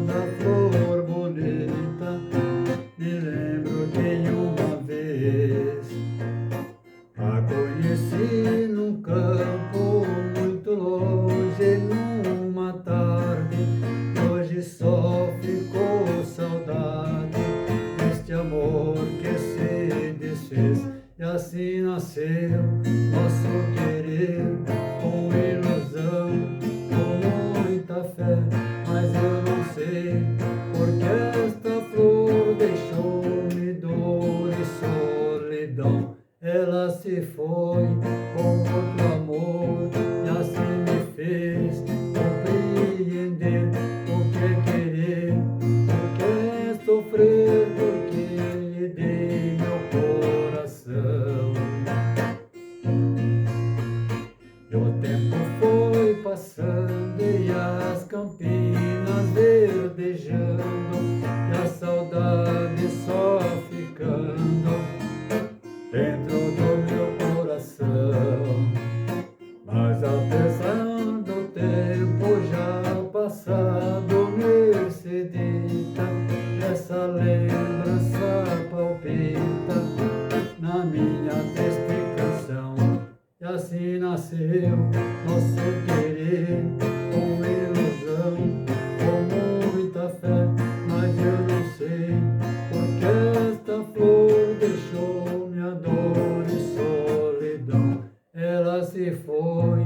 da flor bonita. Me lembro que uma vez a conheci num campo muito longe, numa tarde. Hoje só ficou saudade deste amor que se desfez. E assim nasceu nosso querer, com ilusão, com muita fé. Mas eu não sei porque esta flor deixou-me dor e solidão. Ela se foi com outro amor e assim me fez compreender o que é querer, o que é sofrer, porque lhe dei meu coração. E o tempo foi passando e as campinas verdejando, e a saudade só ficando dentro do meu coração. Mas apesar do tempo já passado, Mercedita, essa lembrança palpita na minha triste canção. E assim nasceu nosso querer, com ilusão, com muita fé. Mas eu não sei porque esta flor deixou minha dor e solidão. Ela se foi